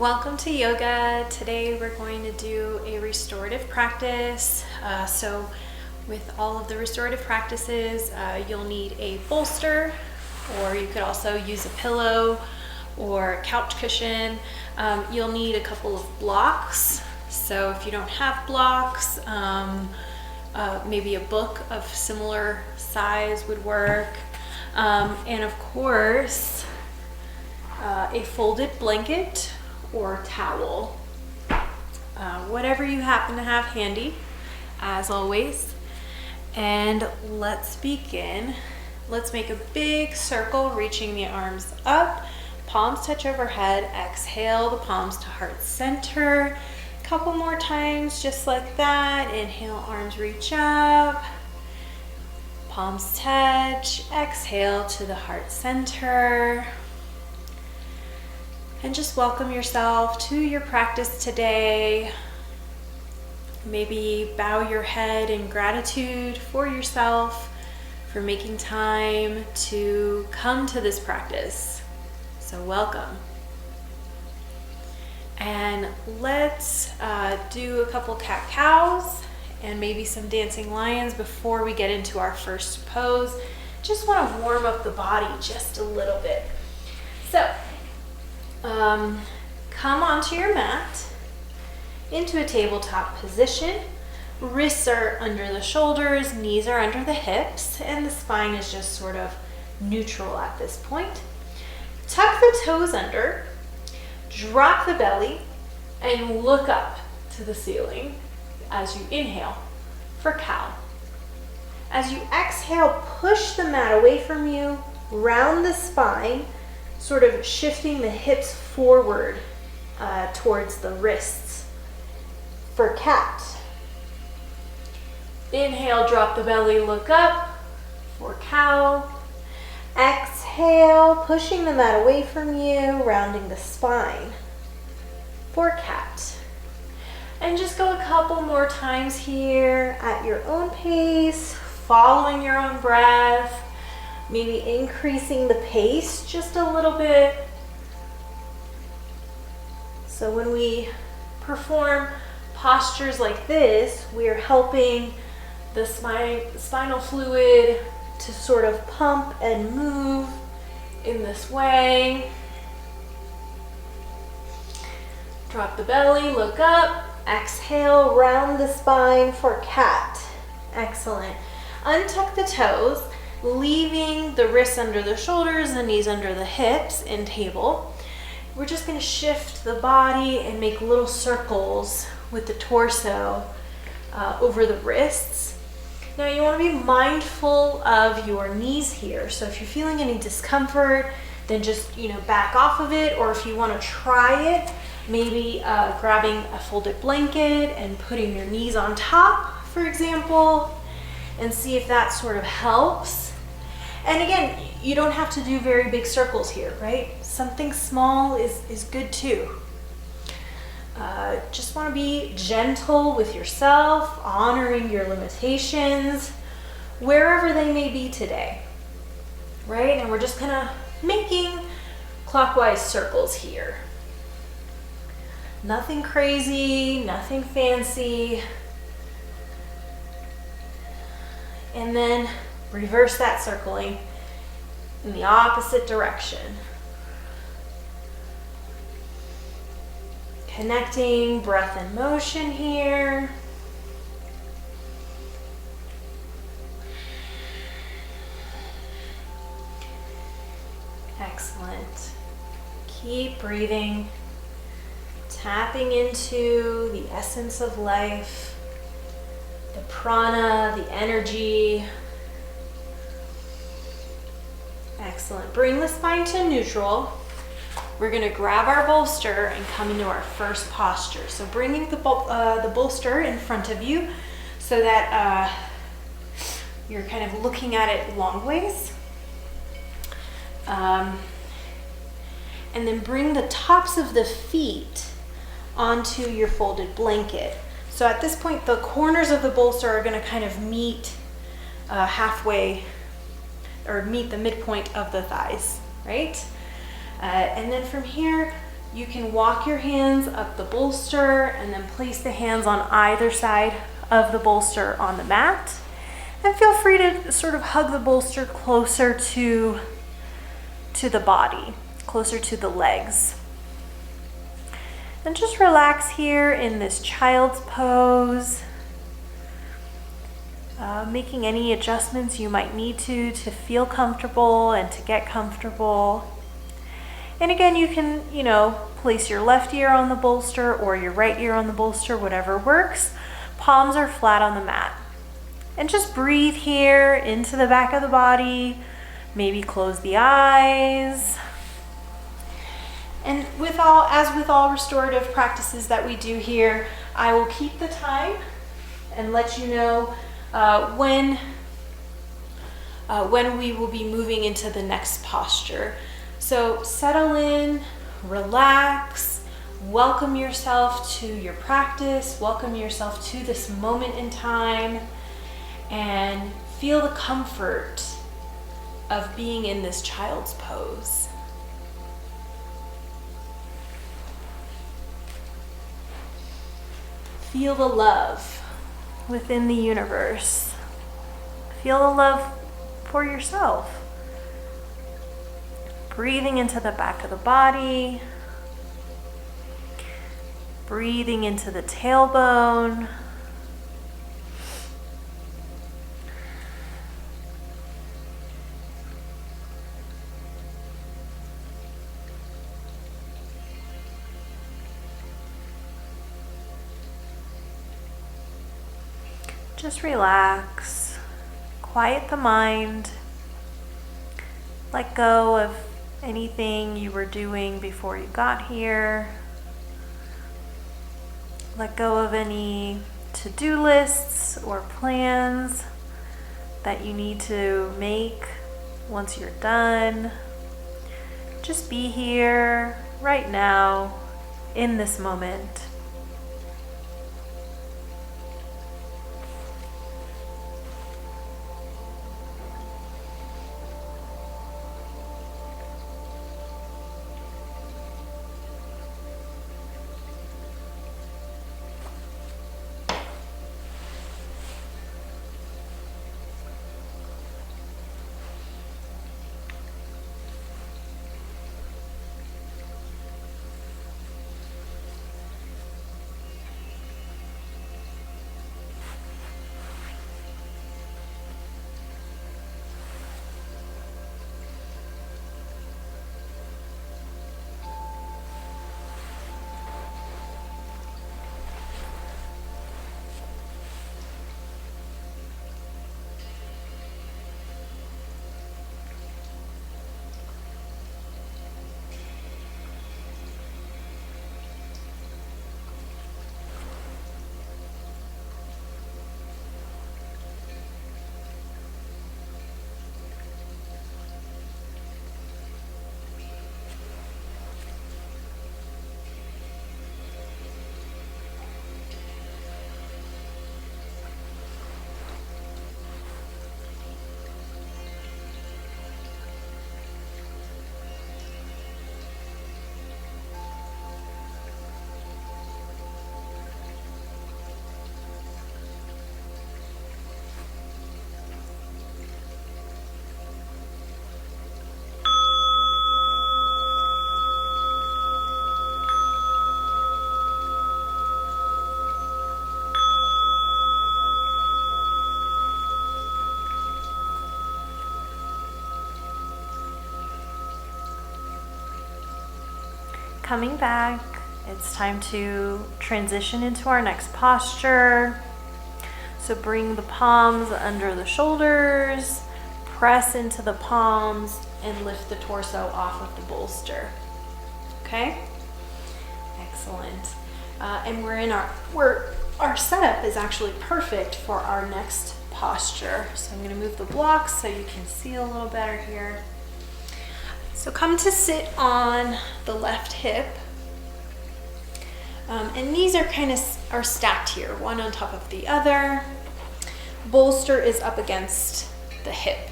Welcome to yoga. Today we're going to do a restorative practice. So with all of the restorative practices, you'll need a bolster, or you could also use a pillow or a couch cushion. You'll need a couple of blocks. So if you don't have blocks, maybe a book of similar size would work. And of course, a folded blanket or towel, whatever you happen to have handy, as always. And let's begin. Let's make a big circle, reaching the arms up, palms touch overhead. Exhale the palms to heart center. Couple more times just like that. Inhale, arms reach up, palms touch. Exhale to the heart center. And just welcome yourself to your practice today. Maybe bow your head in gratitude for yourself for making time to come to this practice. So welcome. And let's do a couple cat-cows and maybe some dancing lions before we get into our first pose. Just want to warm up the body just a little bit. So come onto your mat into a tabletop position. Wrists are under the shoulders, knees are under the hips, and the spine is just sort of neutral at this point. Tuck the toes under, drop the belly, and look up to the ceiling as you inhale for cow. As you exhale, push the mat away from you, round the spine, sort of shifting the hips forward towards the wrists for cat. Inhale, drop the belly, look up for cow. Exhale, pushing the mat away from you, rounding the spine for cat. And just go a couple more times here at your own pace, following your own breath. Maybe increasing the pace just a little bit. So when we perform postures like this, we are helping the spinal fluid to sort of pump and move in this way. Drop the belly, look up. Exhale, round the spine for cat. Excellent. Untuck the toes, leaving the wrists under the shoulders, the knees under the hips in table. We're just going to shift the body and make little circles with the torso over the wrists. Now you want to be mindful of your knees here. So if you're feeling any discomfort, then just back off of it. Or if you want to try it, maybe grabbing a folded blanket and putting your knees on top, for example, and see if that sort of helps. And again, you don't have to do very big circles here, right? Something small is good too. Just want to be gentle with yourself, honoring your limitations, wherever they may be today, right? And we're just kind of making clockwise circles here. Nothing crazy, nothing fancy. And then reverse that circling in the opposite direction. Connecting breath and motion here. Excellent. Keep breathing, tapping into the essence of life, the prana, the energy. Excellent. Bring the spine to neutral. We're going to grab our bolster and come into our first posture. So bringing the bolster in front of you so that you're kind of looking at it long ways. And then bring the tops of the feet onto your folded blanket. So at this point, the corners of the bolster are going to kind of meet halfway, or meet the midpoint of the thighs, right? And then from here, You can walk your hands up the bolster and then place the hands on either side of the bolster on the mat. And feel free to sort of hug the bolster closer to the body, closer to the legs. And just relax here in this child's pose, making any adjustments you might need to feel comfortable and to get comfortable. And again, you can, place your left ear on the bolster or your right ear on the bolster, whatever works. Palms are flat on the mat. And just breathe here into the back of the body. Maybe close the eyes. And as with all restorative practices that we do here, I will keep the time and let you know when we will be moving into the next posture. So settle in, relax, welcome yourself to your practice, welcome yourself to this moment in time, and feel the comfort of being in this child's pose. Feel the love within the universe. Feel the love for yourself. Breathing into the back of the body. Breathing into the tailbone. Just relax, quiet the mind, let go of anything you were doing before you got here. Let go of any to-do lists or plans that you need to make once you're done. Just be here right now in this moment. Coming back, it's time to transition into our next posture. So bring the palms under the shoulders, press into the palms, and lift the torso off of the bolster. Okay? Excellent. And our setup is actually perfect for our next posture. So I'm going to move the blocks so you can see a little better here. So come to sit on the left hip, and knees are stacked here, one on top of the other. Bolster is up against the hip.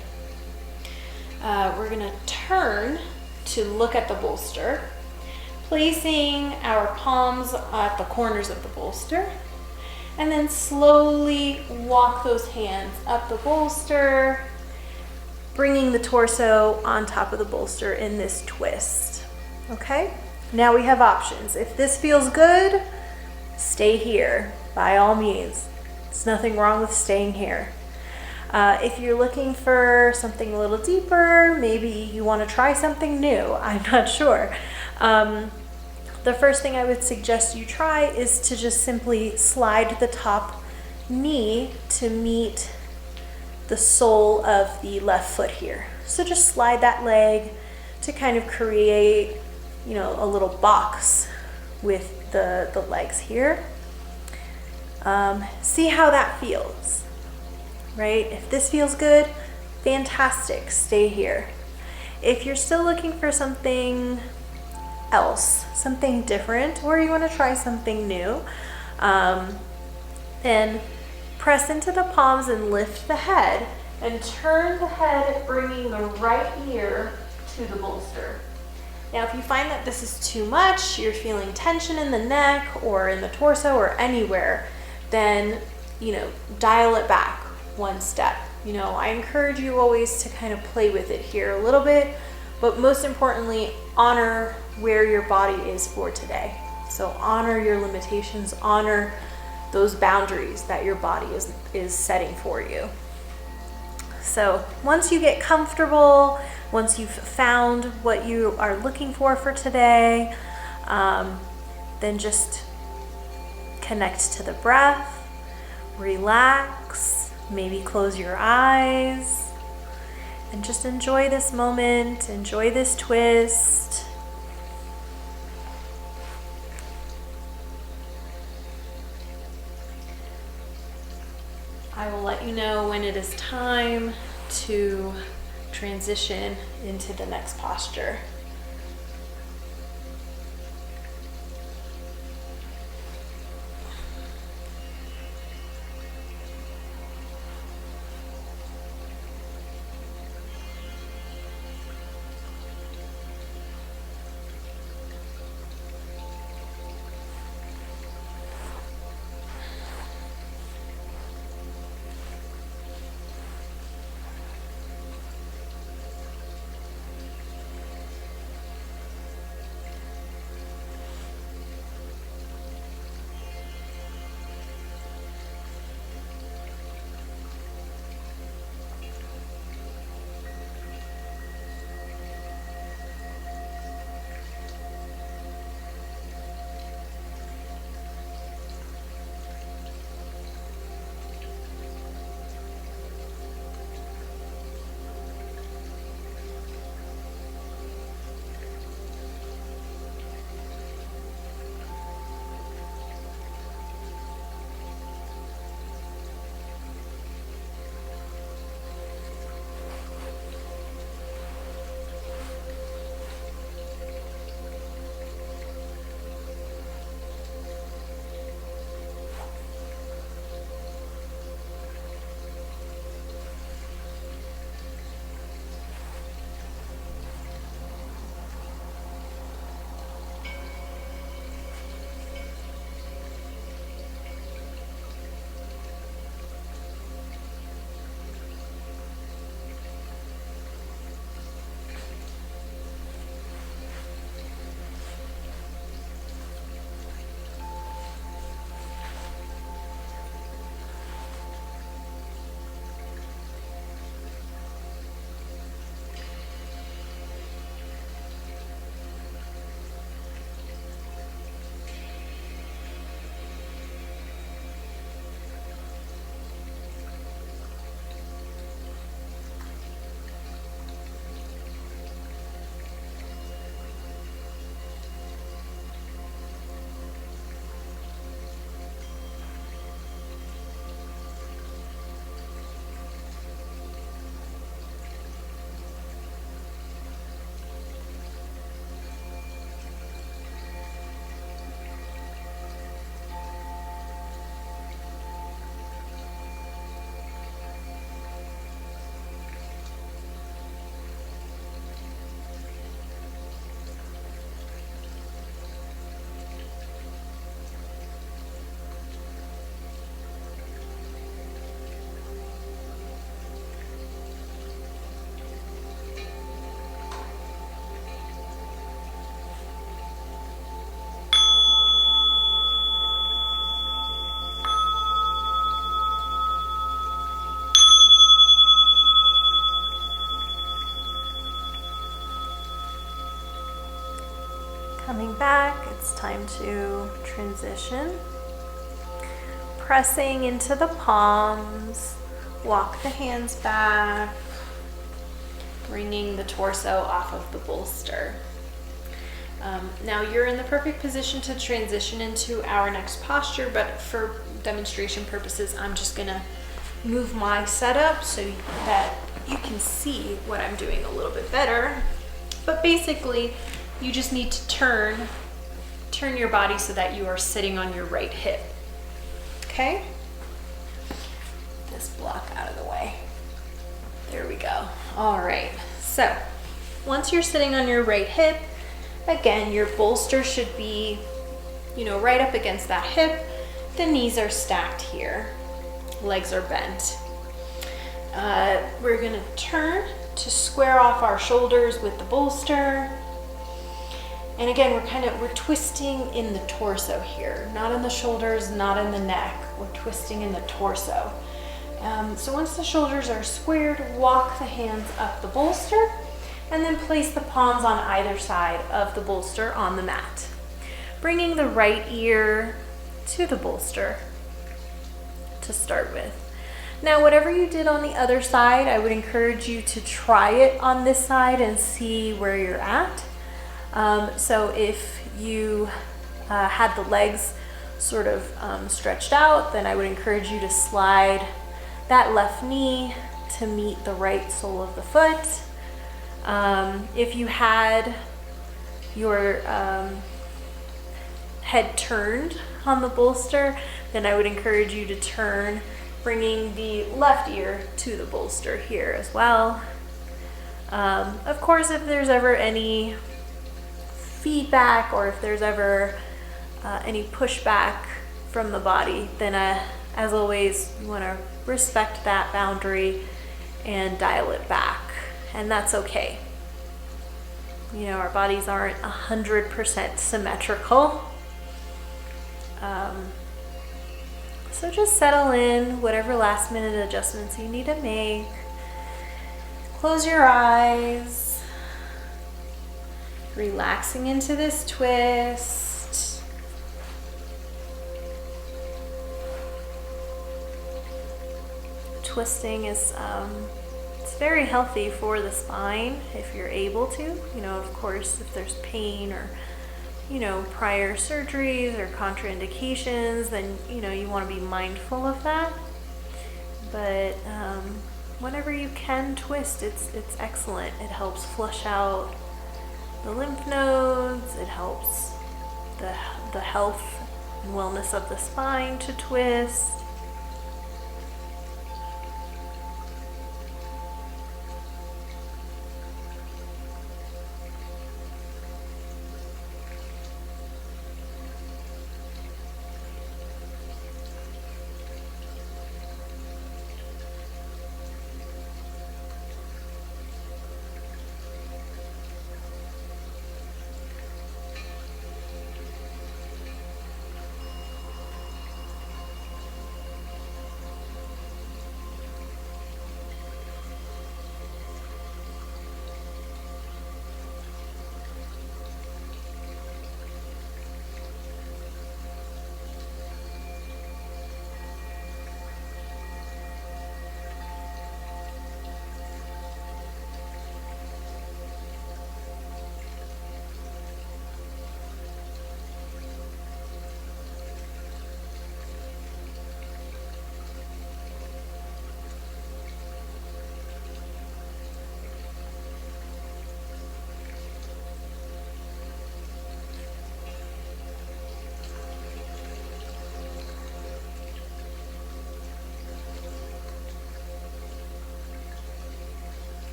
We're gonna turn to look at the bolster. placing our palms at the corners of the bolster, and then slowly walk those hands up the bolster, bringing the torso on top of the bolster in this twist. Okay? Now we have options. If this feels good, stay here, by all means. There's nothing wrong with staying here. If you're looking for something a little deeper, maybe you want to try something new, I'm not sure. The first thing I would suggest you try is to just simply slide the top knee to meet the sole of the left foot here. So just slide that leg to kind of create, a little box with the legs here. See how that feels, right? If this feels good, fantastic, stay here. If you're still looking for something else, something different, or you want to try something new, then press into the palms and lift the head and turn the head, bringing the right ear to the bolster. Now, if you find that this is too much, you're feeling tension in the neck or in the torso or anywhere, then, dial it back one step. I encourage you always to kind of play with it here a little bit, but most importantly, honor where your body is for today. So honor your limitations, honor those boundaries that your body is setting for you. So once you get comfortable, once you've found what you are looking for today, then just connect to the breath, relax, maybe close your eyes, and just enjoy this moment, enjoy this twist. I will let you know when it is time to transition into the next posture. coming back, it's time to transition. Pressing into the palms, walk the hands back, bringing the torso off of the bolster. Now you're in the perfect position to transition into our next posture, but for demonstration purposes, I'm just gonna move my setup so that you can see what I'm doing a little bit better. But basically, you just need to turn your body so that you are sitting on your right hip. Okay? This block out of the way. There we go. All right. So once you're sitting on your right hip, again, your bolster should be, right up against that hip. The knees are stacked here. Legs are bent. We're gonna turn to square off our shoulders with the bolster. And again, we're twisting in the torso here, not in the shoulders, not in the neck. We're twisting in the torso. So once the shoulders are squared, walk the hands up the bolster and then place the palms on either side of the bolster on the mat. Bringing the right ear to the bolster to start with. Now, whatever you did on the other side, I would encourage you to try it on this side and see where you're at. So if you had the legs sort of stretched out, then I would encourage you to slide that left knee to meet the right sole of the foot. If you had your head turned on the bolster, then I would encourage you to turn, bringing the left ear to the bolster here as well. Of course, if there's ever any feedback or if there's ever any pushback from the body, then as always, you want to respect that boundary and dial it back, and that's okay. Our bodies aren't 100% symmetrical. So just settle in, whatever last minute adjustments you need to make. Close your eyes, relaxing into this twist. Twisting is it's very healthy for the spine if you're able to. Of course, if there's pain or prior surgeries or contraindications, then you want to be mindful of that. But whenever you can twist, it's excellent. It helps flush out the lymph nodes. It helps the health and wellness of the spine to twist.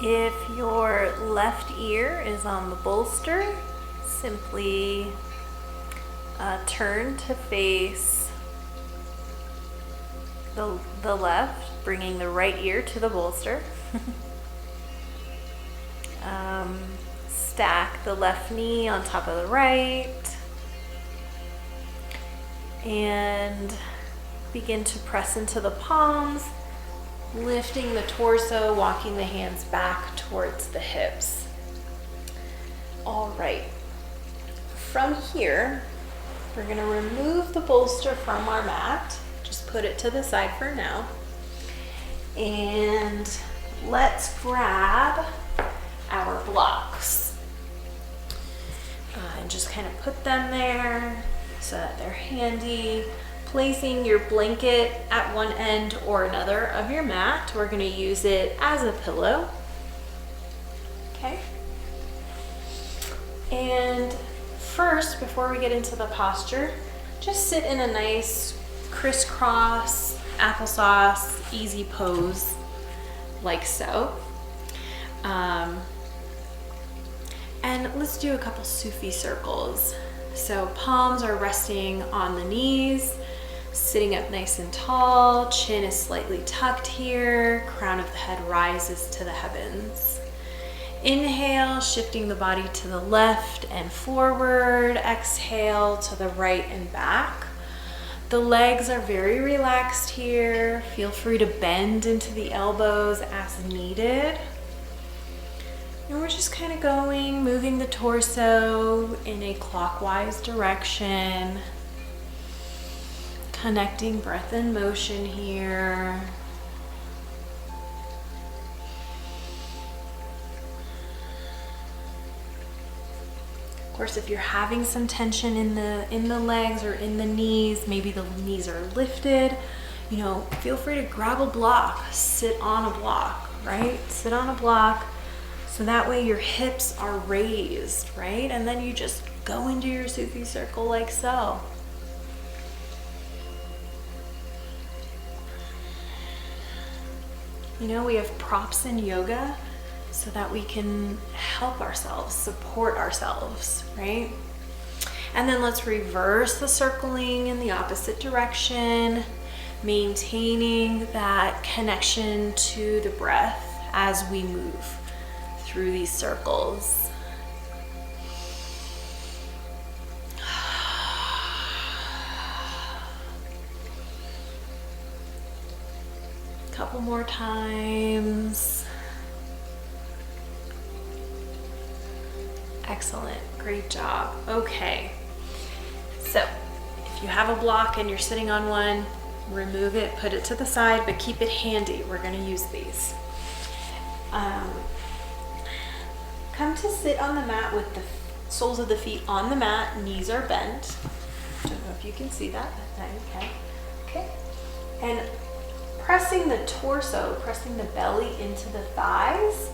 If your left ear is on the bolster, simply turn to face the left, bringing the right ear to the bolster. Stack the left knee on top of the right and begin to press into the palms, lifting the torso, walking the hands back towards the hips. All right, from here, we're gonna remove the bolster from our mat. Just put it to the side for now. And let's grab our blocks. And just kind of put them there so that they're handy. Placing your blanket at one end or another of your mat. We're gonna use it as a pillow. Okay. And first, before we get into the posture, just sit in a nice crisscross applesauce easy pose like so. And let's do a couple Sufi circles. So palms are resting on the knees, sitting up nice and tall, chin is slightly tucked here, crown of the head rises to the heavens. Inhale, shifting the body to the left and forward. Exhale to the right and back. The legs are very relaxed here. Feel free to bend into the elbows as needed. And we're just kind of going, moving the torso in a clockwise direction. Connecting breath and motion here. Of course, if you're having some tension in the legs or in the knees, maybe the knees are lifted, you know, feel free to grab a block, sit on a block, right? Sit on a block so that way your hips are raised, right? And then you just go into your Sufi circle like so. You know, we have props in yoga so that we can help ourselves, support ourselves, right? And then let's reverse the circling in the opposite direction, maintaining that connection to the breath as we move through these circles. Couple more times. Excellent, great job. Okay, so if you have a block and you're sitting on one, remove it, put it to the side, but keep it handy. We're gonna use these. Come to sit on the mat with the soles of the feet on the mat, knees are bent. Don't know if you can see that, but you can. Okay, and pressing the torso, pressing the belly into the thighs,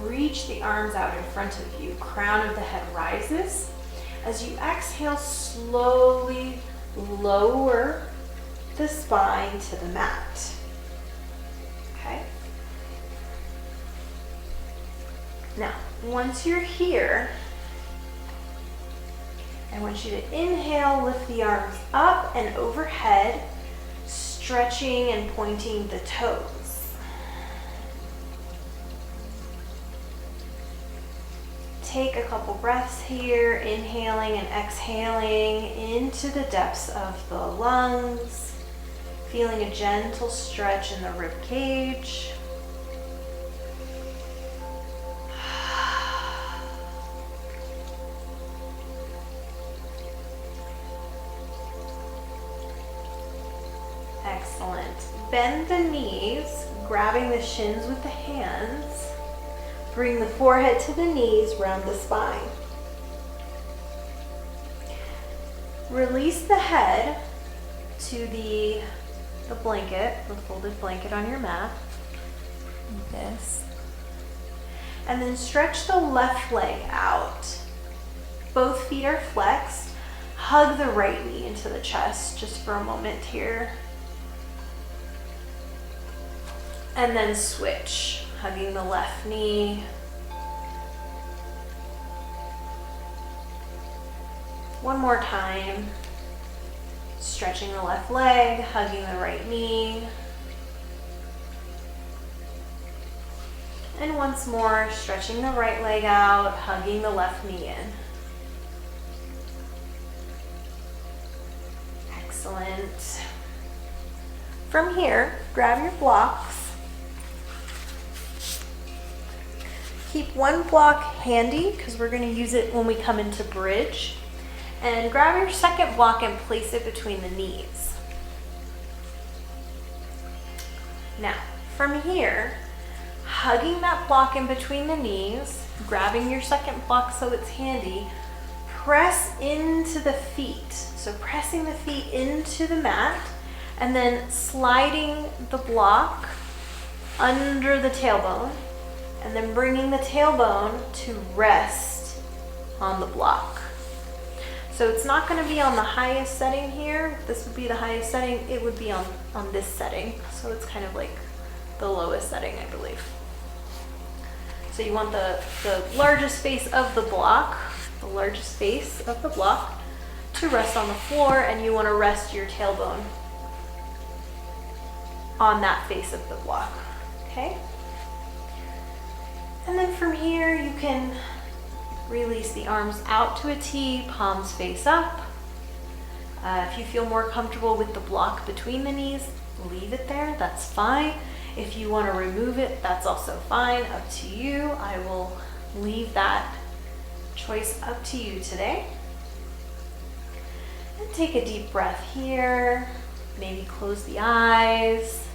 reach the arms out in front of you. Crown of the head rises. As you exhale, slowly lower the spine to the mat. Okay? Now, once you're here, I want you to inhale, lift the arms up and overhead, stretching and pointing the toes. Take a couple breaths here, inhaling and exhaling into the depths of the lungs, feeling a gentle stretch in the rib cage. Excellent. Bend the knees, grabbing the shins with the hands. Bring the forehead to the knees, round the spine. Release the head to the blanket, the folded blanket on your mat, like this. And then stretch the left leg out. Both feet are flexed. Hug the right knee into the chest just for a moment here. And then switch. hugging the left knee. One more time. Stretching the left leg, hugging the right knee. And once more, stretching the right leg out, hugging the left knee in. Excellent. From here, grab your blocks. Keep one block handy because we're going to use it when we come into bridge. And grab your second block and place it between the knees. Now, from here, hugging that block in between the knees, grabbing your second block so it's handy, press into the feet. So pressing the feet into the mat and then sliding the block under the tailbone and then bringing the tailbone to rest on the block. So it's not going to be on the highest setting here. This would be the highest setting. It would be on this setting. So it's kind of like the lowest setting, I believe. So you want the largest face of the block, to rest on the floor, and you want to rest your tailbone on that face of the block, okay? And then from here, you can release the arms out to a T, palms face up. If you feel more comfortable with the block between the knees, leave it there, that's fine. If you want to remove it, that's also fine, up to you. I will leave that choice up to you today. And take a deep breath here, maybe close the eyes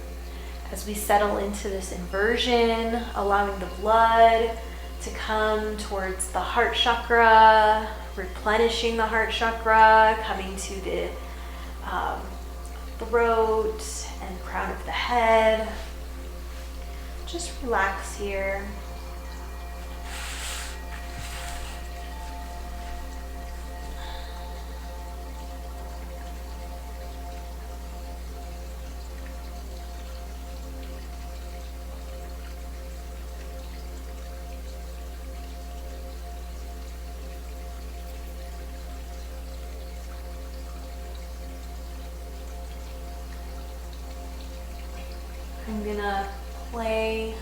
as we settle into this inversion, allowing the blood to come towards the heart chakra, replenishing the heart chakra, coming to the throat and crown of the head. Just relax here. I'm gonna play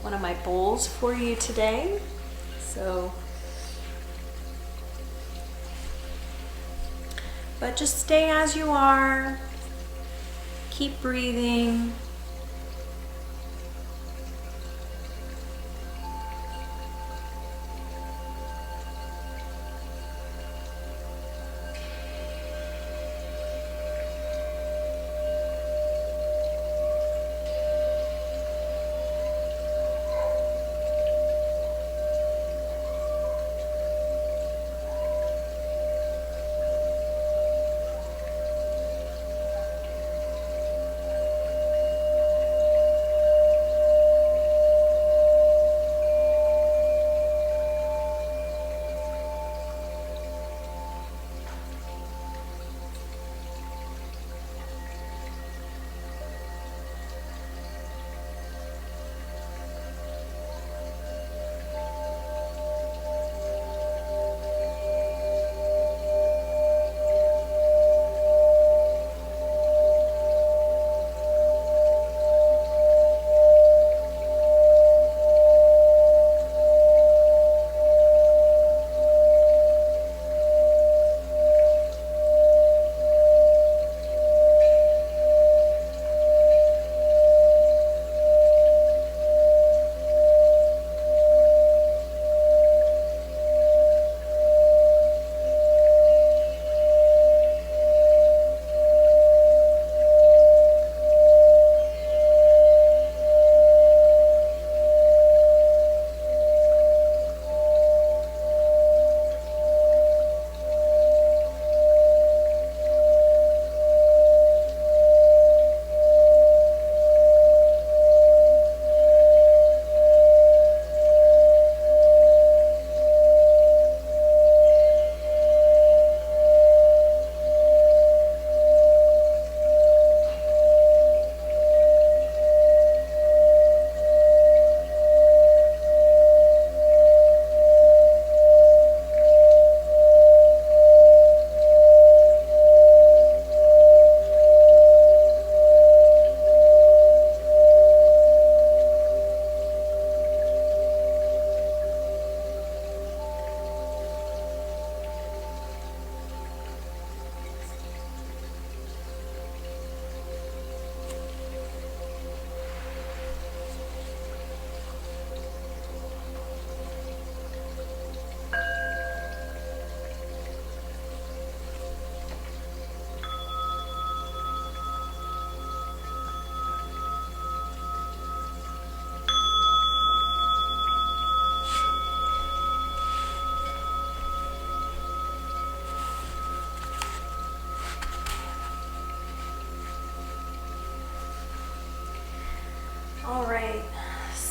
one of my bowls for you today. But just stay as you are, keep breathing.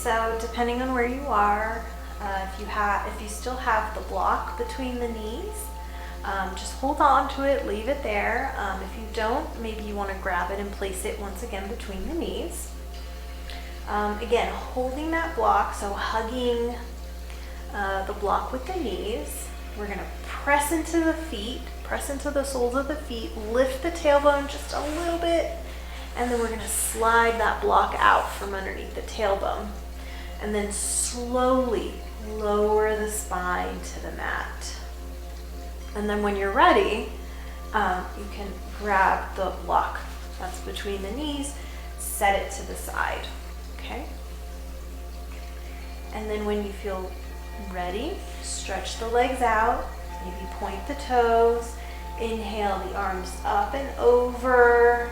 So depending on where you are, if you still have the block between the knees, just hold on to it, leave it there. If you don't, maybe you want to grab it and place it once again between the knees. Again, holding that block, so hugging the block with the knees. We're going to press into the feet, press into the soles of the feet, lift the tailbone just a little bit, and then we're going to slide that block out from underneath the tailbone. And then slowly lower the spine to the mat. And then when you're ready, you can grab the block that's between the knees, set it to the side, okay? And then when you feel ready, stretch the legs out, maybe point the toes, inhale the arms up and over,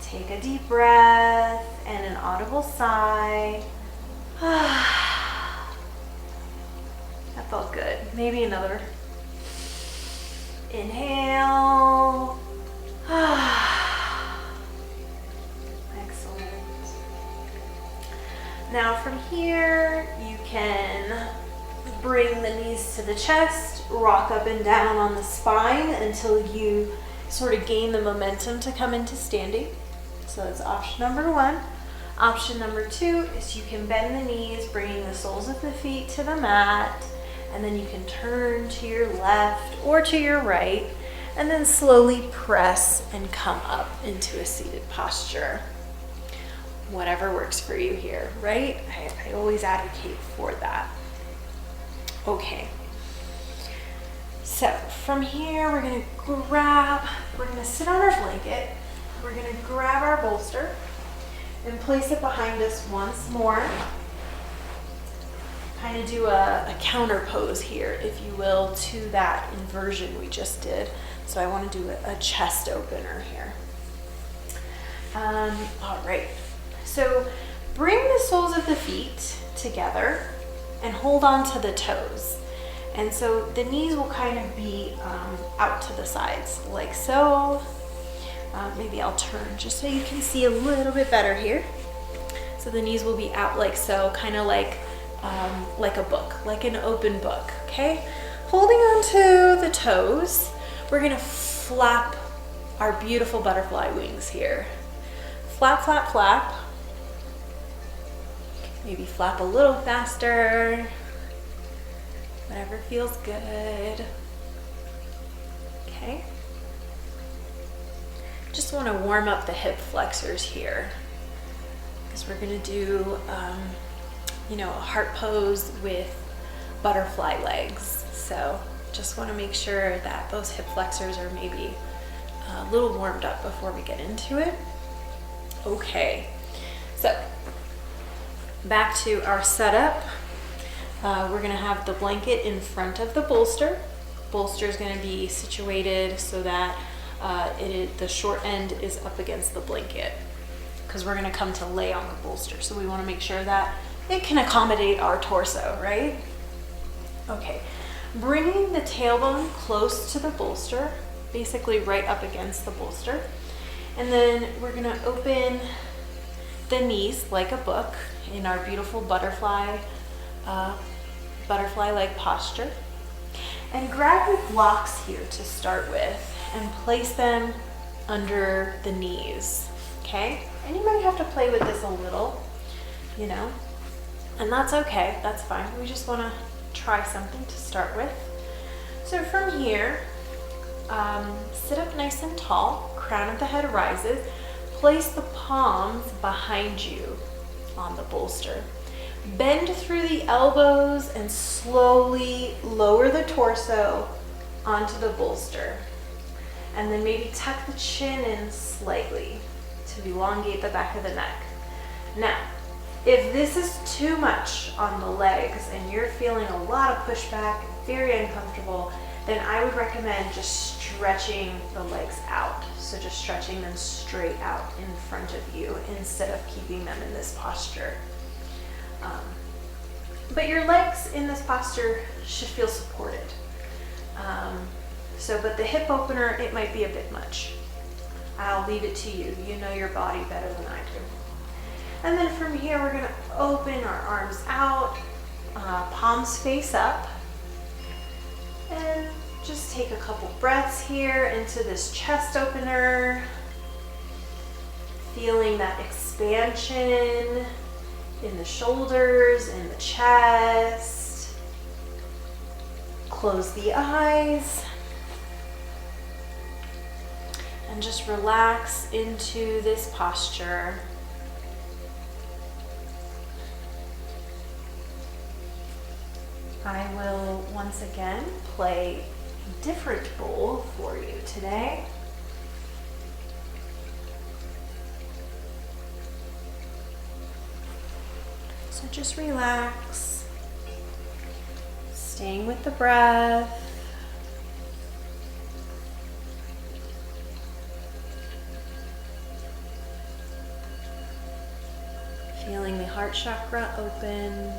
take a deep breath and an audible sigh. That felt good. Maybe another. Inhale. Excellent. Now from here, you can bring the knees to the chest, rock up and down on the spine until you sort of gain the momentum to come into standing. So that's option number one. Option number two is you can bend the knees, bringing the soles of the feet to the mat, and then you can turn to your left or to your right, and then slowly press and come up into a seated posture. Whatever works for you here, right? I always advocate for that. Okay. So from here, we're gonna sit on our blanket. We're gonna grab our bolster and place it behind us once more. Kind of do a counter pose here, if you will, to that inversion we just did. So I want to do a chest opener here. All right. So bring the soles of the feet together and hold on to the toes. And so the knees will kind of be out to the sides, like so. Maybe I'll turn just so you can see a little bit better here. So the knees will be out like so, kind of like a book, like an open book, okay? Holding on to the toes, we're gonna flap our beautiful butterfly wings here. Flap, flap, flap. Maybe flap a little faster. Whatever feels good. Okay. Just want to warm up the hip flexors here, because we're going to do, a heart pose with butterfly legs. So just want to make sure that those hip flexors are maybe a little warmed up before we get into it. Okay, so back to our setup. We're going to have the blanket in front of the bolster. Bolster is going to be situated so that the short end is up against the blanket, because we're going to come to lay on the bolster. So we want to make sure that it can accommodate our torso, right? Okay, bringing the tailbone close to the bolster, basically right up against the bolster. And then we're going to open the knees like a book in our beautiful butterfly leg posture. And grab your blocks here to start with and place them under the knees, okay? And you might have to play with this a little, and that's okay, that's fine. We just want to try something to start with. So from here, sit up nice and tall, crown of the head rises, place the palms behind you on the bolster. Bend through the elbows and slowly lower the torso onto the bolster. And then maybe tuck the chin in slightly to elongate the back of the neck. Now, if this is too much on the legs and you're feeling a lot of pushback, very uncomfortable, then I would recommend just stretching the legs out. So just stretching them straight out in front of you instead of keeping them in this posture. But your legs in this posture should feel supported. But the hip opener, it might be a bit much. I'll leave it to you. You know your body better than I do. And then from here, we're gonna open, our arms out, palms face up. And just take a couple breaths here into this chest opener. Feeling that expansion in the shoulders, in the chest. Close the eyes. And just relax into this posture. I will once again play a different bowl for you today. So just relax, staying with the breath. Feeling the heart chakra open.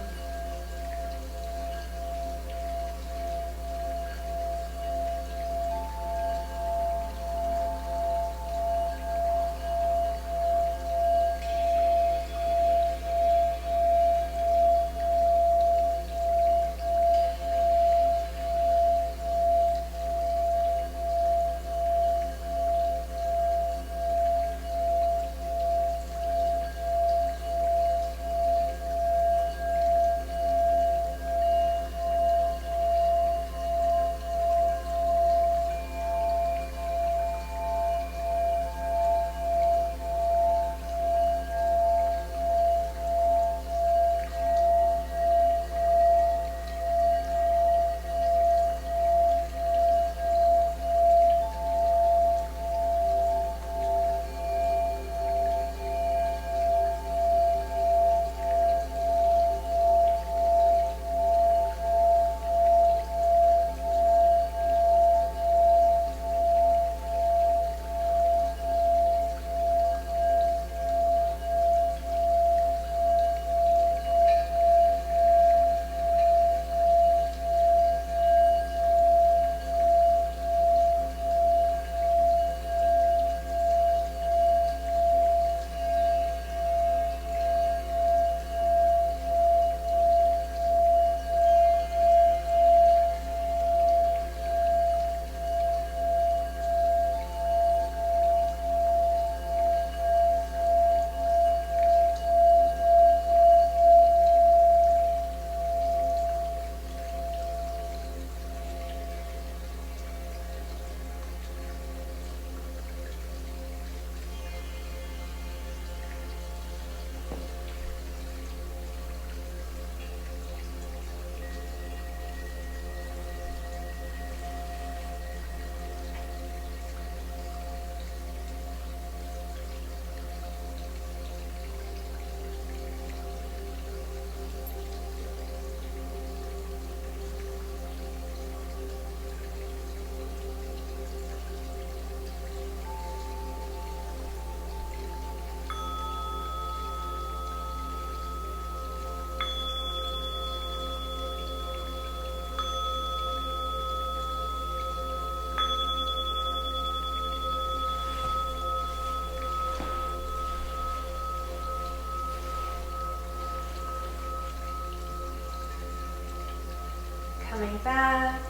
Coming back,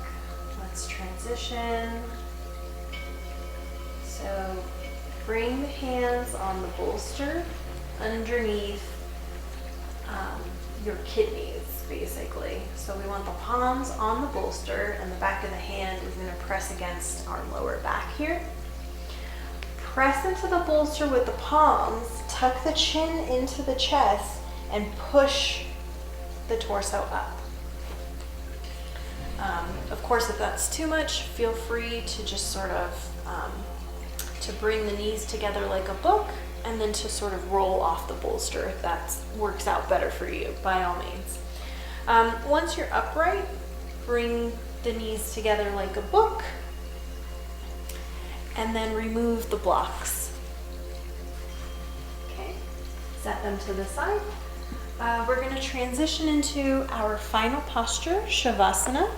let's transition. So bring the hands on the bolster underneath your kidneys, basically. So we want the palms on the bolster and the back of the hand is going to press against our lower back here. Press into the bolster with the palms, tuck the chin into the chest, and push the torso up. Of course, if that's too much, feel free to just sort of to bring the knees together like a book and then to sort of roll off the bolster if that works out better for you, by all means. Once you're upright, bring the knees together like a book and then remove the blocks. Okay, set them to the side. We're going to transition into our final posture, Shavasana.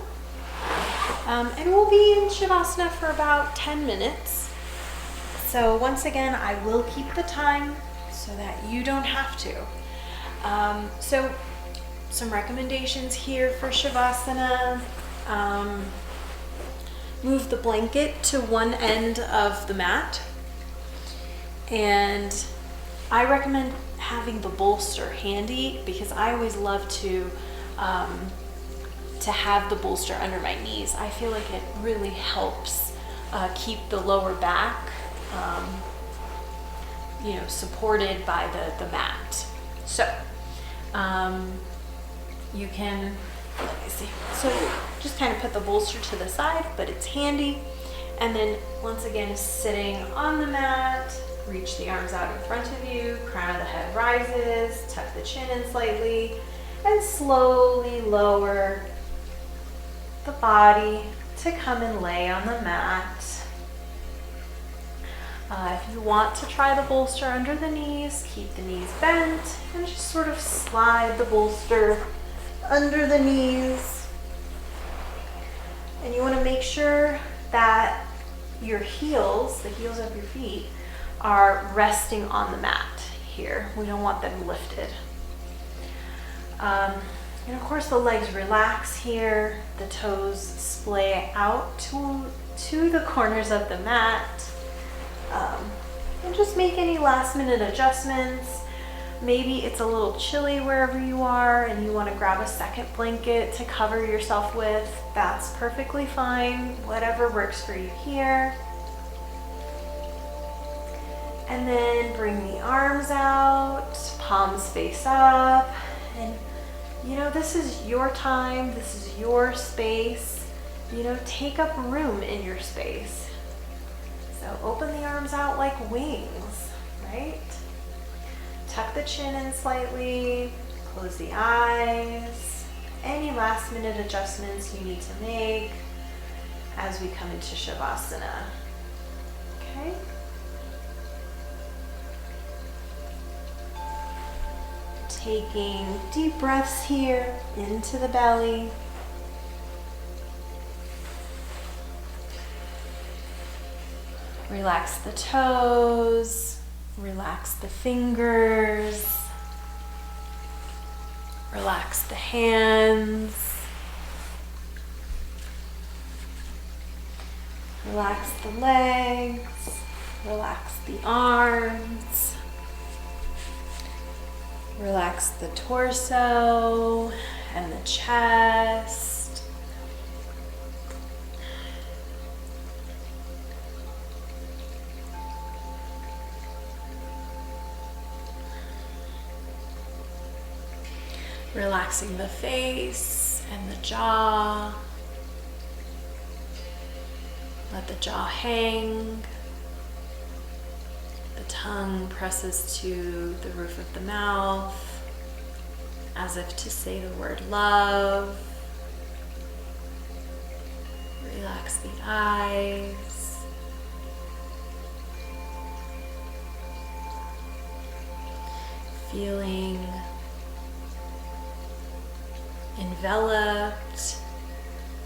And we'll be in Shavasana for about 10 minutes. So once again, I will keep the time so that you don't have to. So some recommendations here for Shavasana. Move the blanket to one end of the mat, and I recommend having the bolster handy because I always love to have the bolster under my knees. I feel like it really helps keep the lower back supported by the mat. So you can, let me see, so just kind of put the bolster to the side, but it's handy. And then once again, sitting on the mat, reach the arms out in front of you, crown of the head rises, tuck the chin in slightly, and slowly lower the body to come and lay on the mat. If you want to try the bolster under the knees, keep the knees bent and just sort of slide the bolster under the knees. And you want to make sure that your heels, the heels of your feet, are resting on the mat here. We don't want them lifted. And of course the legs relax here, the toes splay out to the corners of the mat. And just make any last minute adjustments. Maybe it's a little chilly wherever you are and you want to grab a second blanket to cover yourself with. That's perfectly fine, whatever works for you here. And then bring the arms out, palms face up. And this is your time, this is your space. Take up room in your space. So open the arms out like wings, right? Tuck the chin in slightly, close the eyes. Any last minute adjustments you need to make as we come into Shavasana. Okay? Taking deep breaths here into the belly. Relax the toes, relax the fingers, relax the hands, relax the legs, relax the arms, relax the torso and the chest. Relaxing the face and the jaw. Let the jaw hang. The tongue presses to the roof of the mouth as if to say the word love. Relax the eyes. Feeling enveloped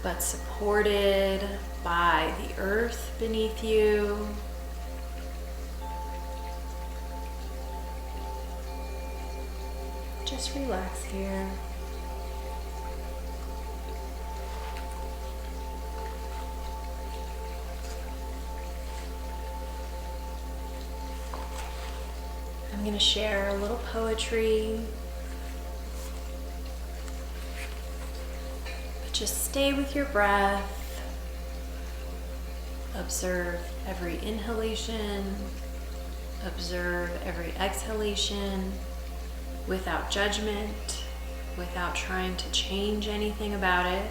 but supported by the earth beneath you. Just relax here. I'm going to share a little poetry. Just stay with your breath. Observe every inhalation. Observe every exhalation without judgment, without trying to change anything about it.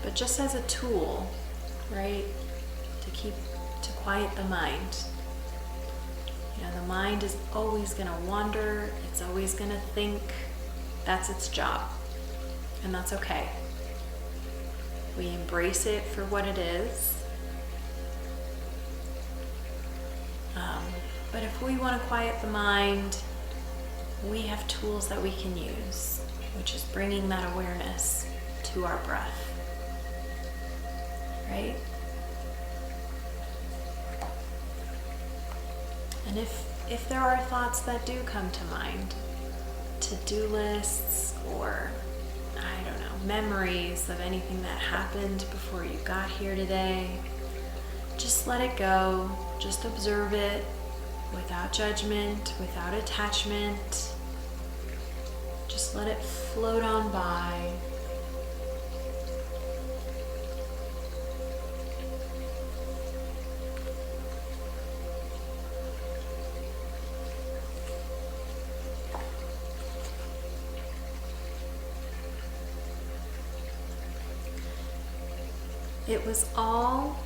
But just as a tool, right? To quiet the mind. The mind is always going to wander. It's always going to think. That's its job, and that's okay. We embrace it for what it is. But if we want to quiet the mind, we have tools that we can use, which is bringing that awareness to our breath, right? And if if there are thoughts that do come to mind, to-do lists or, I don't know, memories of anything that happened before you got here today, just let it go. Just observe it without judgment, without attachment. Just let it float on by. It was all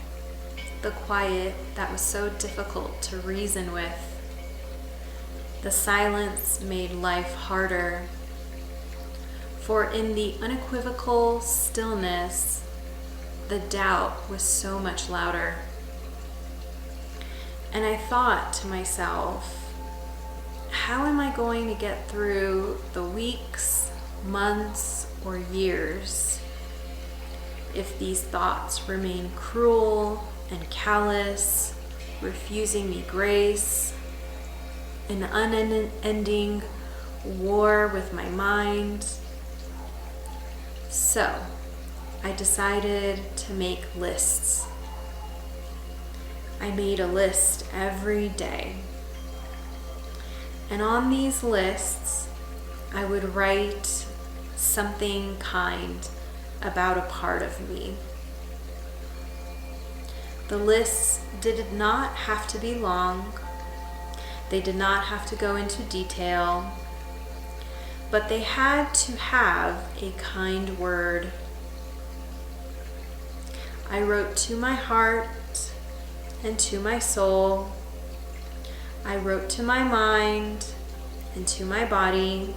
the quiet that was so difficult to reason with. The silence made life harder. For in the unequivocal stillness, the doubt was so much louder. And I thought to myself, how am I going to get through the weeks, months, or years if these thoughts remain cruel and callous, refusing me grace, an unending war with my mind? So I decided to make lists. I made a list every day. And on these lists, I would write something kind about a part of me. The lists did not have to be long. They did not have to go into detail, but they had to have a kind word. I wrote to my heart and to my soul. I wrote to my mind and to my body.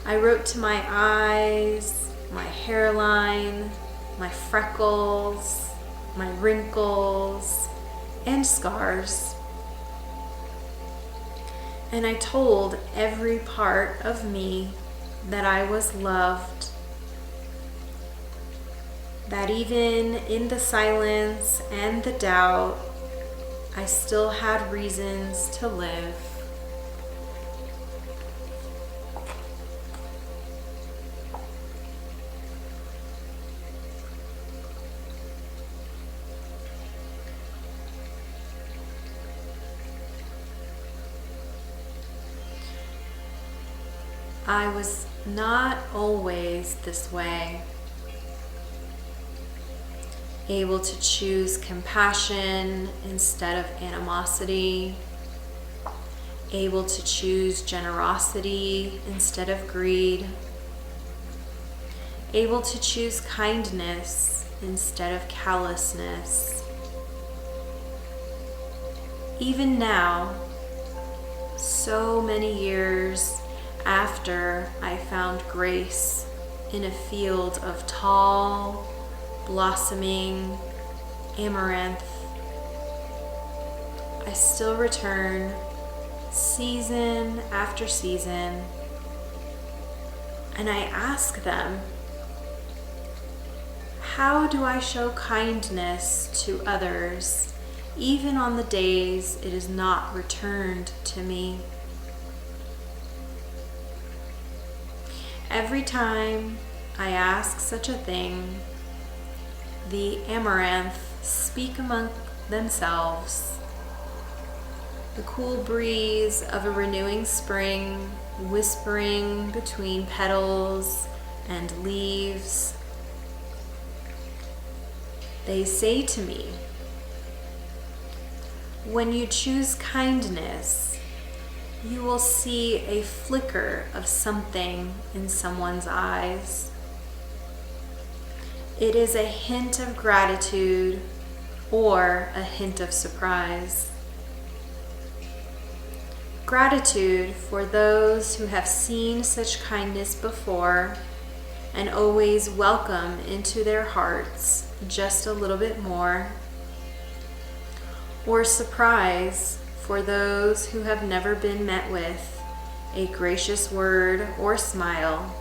I wrote to my eyes, my hairline, my freckles, my wrinkles, and scars. And I told every part of me that I was loved, that even in the silence and the doubt, I still had reasons to live. I was not always this way, able to choose compassion instead of animosity, able to choose generosity instead of greed, able to choose kindness instead of callousness. Even now, so many years after I found grace in a field of tall, blossoming amaranth, I still return season after season, and I ask them, how do I show kindness to others even on the days it is not returned to me? Every time I ask such a thing, the amaranth speak among themselves. The cool breeze of a renewing spring whispering between petals and leaves. They say to me, when you choose kindness, you will see a flicker of something in someone's eyes. It is a hint of gratitude or a hint of surprise. Gratitude for those who have seen such kindness before and always welcome into their hearts just a little bit more. Or surprise for those who have never been met with a gracious word or smile,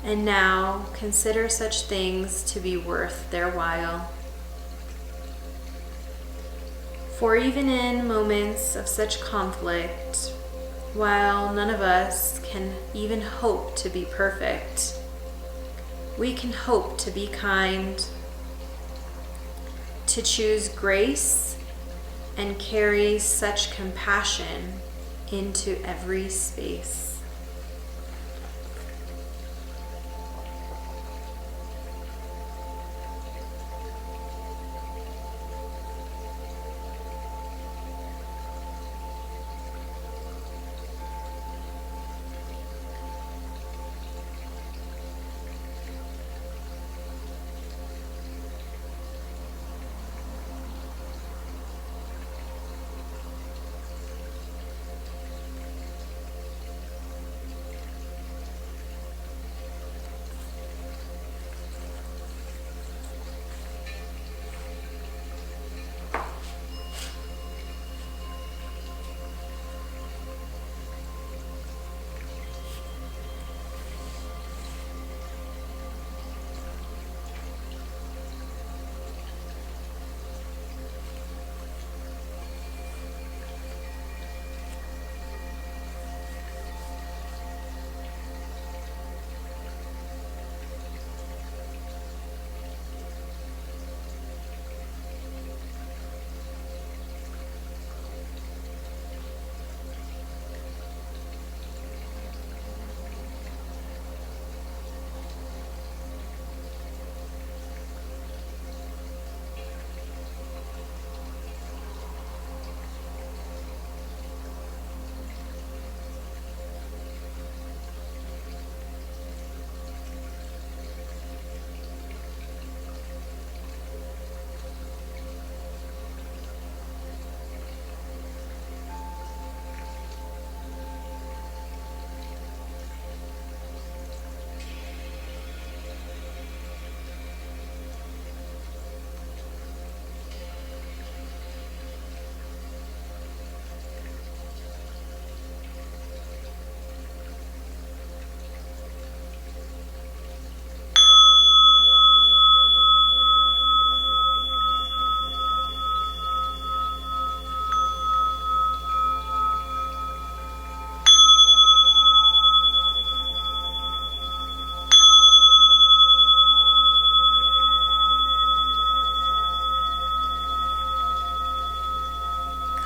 and now consider such things to be worth their while. For even in moments of such conflict, while none of us can even hope to be perfect, we can hope to be kind, to choose grace and carry such compassion into every space.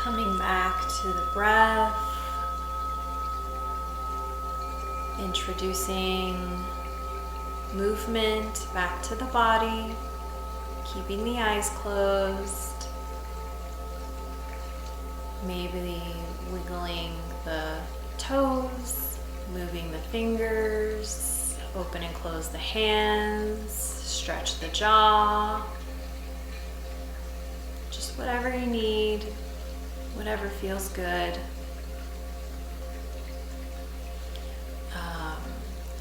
Coming back to the breath, introducing movement back to the body, keeping the eyes closed, maybe wiggling the toes, moving the fingers, open and close the hands, stretch the jaw, just whatever you need. Whatever feels good.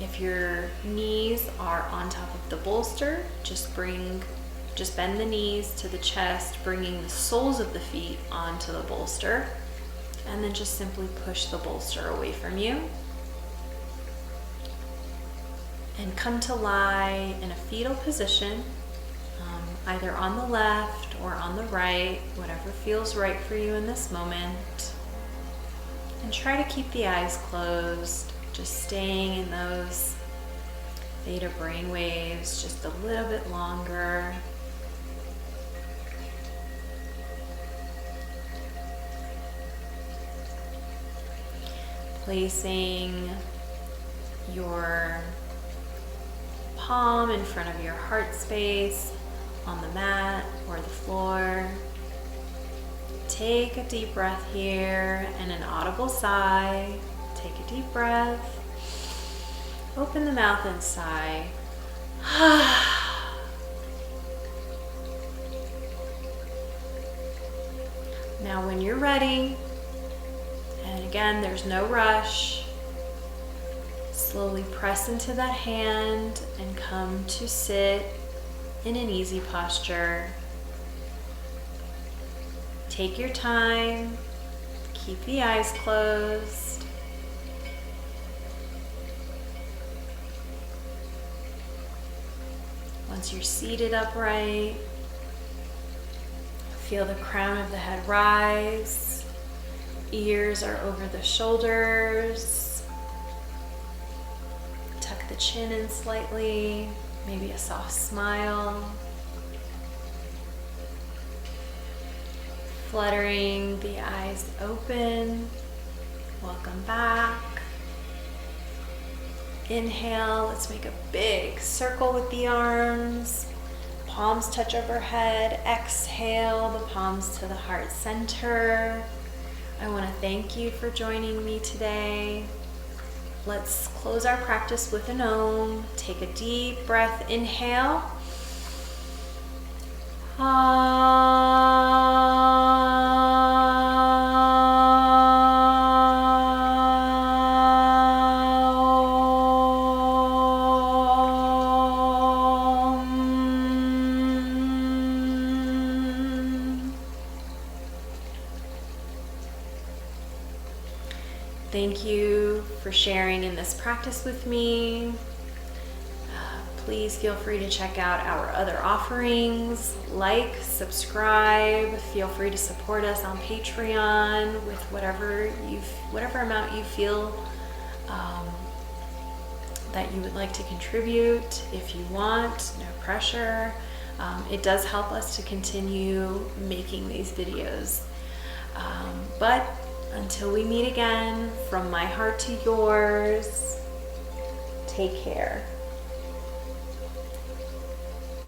If your knees are on top of the bolster, just bend the knees to the chest, bringing the soles of the feet onto the bolster, and then just simply push the bolster away from you. And come to lie in a fetal position, either on the left or on the right, whatever feels right for you in this moment. And try to keep the eyes closed, just staying in those theta brain waves just a little bit longer. Placing your palm in front of your heart space on the mat or the floor. Take a deep breath here and an audible sigh. Take a deep breath. Open the mouth and sigh. Now when you're ready, and again, there's no rush, slowly press into that hand and come to sit in an easy posture. Take your time, keep the eyes closed. Once you're seated upright, Feel the crown of the head rise. Ears are over the shoulders. Tuck the chin in slightly, maybe a soft smile. Fluttering the eyes open. Welcome back. Inhale, let's make a big circle with the arms. Palms touch overhead. Exhale, the palms to the heart center. I want to thank you for joining me today. Let's close our practice with an Om. Take a deep breath. Inhale. Thank you for sharing in this practice with me. Please feel free to check out our other offerings. Like, subscribe. Feel free to support us on Patreon with whatever amount you feel that you would like to contribute. If you want, no pressure. It does help us to continue making these videos. But until we meet again, from my heart to yours, take care.